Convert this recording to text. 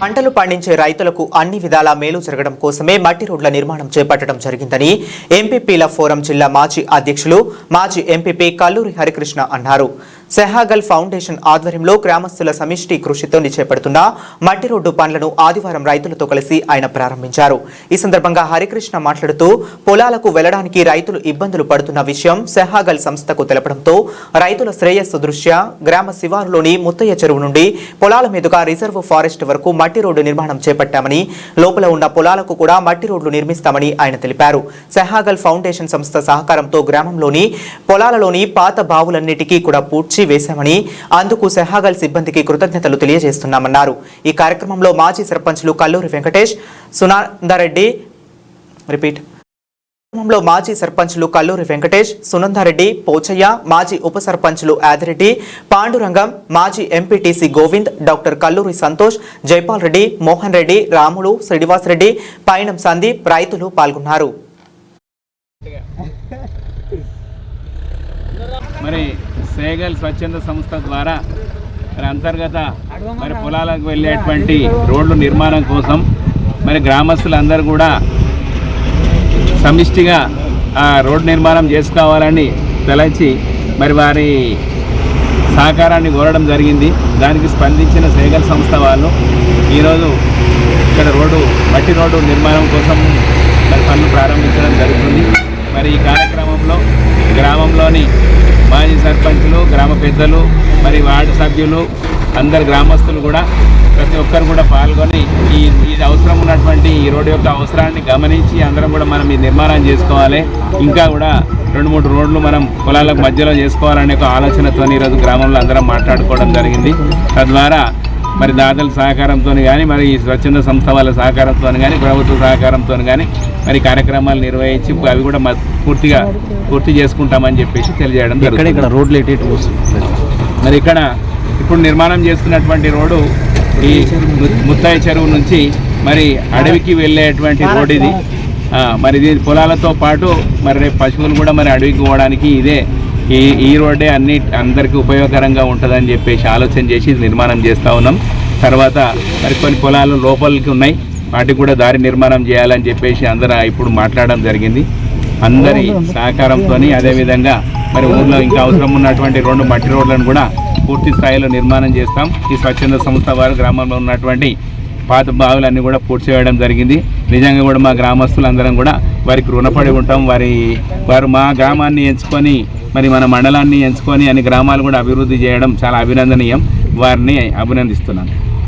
పంటలు పండించే రైతులకు అన్ని విధాలా మేలు జరగడం కోసమే మట్టి రోడ్ల నిర్మాణం చేపట్టడం జరిగిందని ఎంపీపీల ఫోరం జిల్లా మాజీ అధ్యక్షులు మాజీ ఎంపీపీ కల్లూరి హరికృష్ణ అన్నారు. సెహాగల్ ఫౌండేషన్ ఆధ్వర్యంలో గ్రామస్తుల సమిష్టి కృషితో చేపడుతున్న మట్టి రోడ్డు పనులను ఆదివారం రైతులతో కలిసి ఆయన ప్రారంభించారు. ఈ సందర్భంగా హరికృష్ణ మాట్లాడుతూ పొలాలకు వెళ్లడానికి రైతులు ఇబ్బందులు పడుతున్న విషయం సెహాగల్ సంస్థకు తెలపడంతో రైతుల శ్రేయస్సు దృష్ట్యా గ్రామ శివారులోని ముత్తయ్య చెరువు నుండి పొలాల మీదుగా రిజర్వ్ ఫారెస్ట్ వరకు మట్టి రోడ్డు నిర్మాణం చేపట్టామని, లోపల ఉన్న పొలాలకు కూడా మట్టి రోడ్లు నిర్మిస్తామని ఆయన తెలిపారు. సెహాగల్ ఫౌండేషన్ సంస్థ సహకారంతో గ్రామంలోని పొలాలలోని పాత బావులన్నిటికీ కూడా పూడ్చి వేశామని, అందుకు సెహాగల్ సిబ్బందికి కృతజ్ఞతలు తెలియజేస్తున్నామన్నారు. ఈ కార్యక్రమంలో మాజీ సర్పంచ్లు కల్లూరి వెంకటేష్, సునందారెడ్డి, పోచయ్య, మాజీ ఉప సర్పంచ్లు ఆదిరెడ్డి, పాండురంగం, మాజీ ఎంపీటీసీ గోవింద్, డాక్టర్ కల్లూరి సంతోష్, జైపాల్ రెడ్డి, మోహన్ రెడ్డి, రాములు, శ్రీనివాస్ రెడ్డి, పైనం సందీప్ రైతులు పాల్గొన్నారు. మరి సేగల్ స్వచ్ఛంద సంస్థ ద్వారా అంతర్గత పొలాలకు వెళ్ళేటువంటి రోడ్లు నిర్మాణం కోసం గ్రామస్తులందరూ కూడా సమిష్టిగా ఆ రోడ్డు నిర్మాణం చేసుకోవాలని తలచి వారి సహకారాన్ని కోరడం జరిగింది. దానికి స్పందించిన సేగల్ సంస్థ వాళ్ళు ఈరోజు ఇక్కడ మట్టి రోడ్డు నిర్మాణం కోసం పనులు ప్రారంభించడం జరుగుతుంది. ఈ కార్యక్రమంలో గ్రామంలోని మాజీ సర్పంచులు, గ్రామ పెద్దలు, వార్డు సభ్యులు, అందరు గ్రామస్తులు కూడా ప్రతి ఒక్కరు కూడా పాల్గొని ఇది అవసరం ఉన్నటువంటి ఈ రోడ్డు యొక్క అవసరాన్ని గమనించి అందరం కూడా మనం ఈ నిర్మాణం చేసుకోవాలి, ఇంకా కూడా 2-3 రోడ్లు మనం పొలాలకు మధ్యలో చేసుకోవాలనే ఒక ఆలోచనతో ఈరోజు గ్రామంలో అందరం మాట్లాడుకోవడం జరిగింది. తద్వారా దాతల సహకారంతో కానీ ఈ స్వచ్ఛంద సంస్థ వాళ్ళ సహకారంతో కానీ ప్రభుత్వ సహకారంతో కానీ కార్యక్రమాలు నిర్వహించి అవి కూడా పూర్తి చేసుకుంటామని చెప్పేసి తెలియజేయడం జరుగుతుంది. ఇక్కడ రోడ్లు ఇక్కడ ఇప్పుడు నిర్మాణం చేస్తున్నటువంటి రోడ్డు ఈ ముత్తయ్య చెరువు నుంచి అడవికి వెళ్ళేటువంటి రోడ్ ఇది. దీని పొలాలతో పాటు రేపు పశువులు కూడా అడవికి పోవడానికి ఇదే ఈ రోడ్డే అందరికీ ఉపయోగకరంగా ఉంటుందని చెప్పేసి ఆలోచన చేసి నిర్మాణం చేస్తూ ఉన్నాం. తర్వాత కొన్ని పొలాలు లోపలికి ఉన్నాయి, వాటికి కూడా దారి నిర్మాణం చేయాలని చెప్పేసి అందరూ ఇప్పుడు మాట్లాడడం జరిగింది. అందరి సహకారంతో అదేవిధంగా ఊర్లో ఇంకా అవసరం ఉన్నటువంటి 2 మట్టి రోడ్లను కూడా పూర్తి స్థాయిలో నిర్మాణం చేస్తాం. ఈ స్వచ్ఛంద సంస్థ వారు గ్రామంలో ఉన్నటువంటి పాత బావులన్నీ కూడా పూర్తి చేయడం జరిగింది. నిజంగా కూడా మా గ్రామస్తులందరం కూడా వారికి రుణపడి ఉంటాం. వారు మా గ్రామాన్ని ఎంచుకొని మన మండలాన్ని ఎంచుకొని అన్ని గ్రామాలు కూడా అభివృద్ధి చేయడం చాలా అభినందనీయం. వారిని అభినందిస్తున్నాను.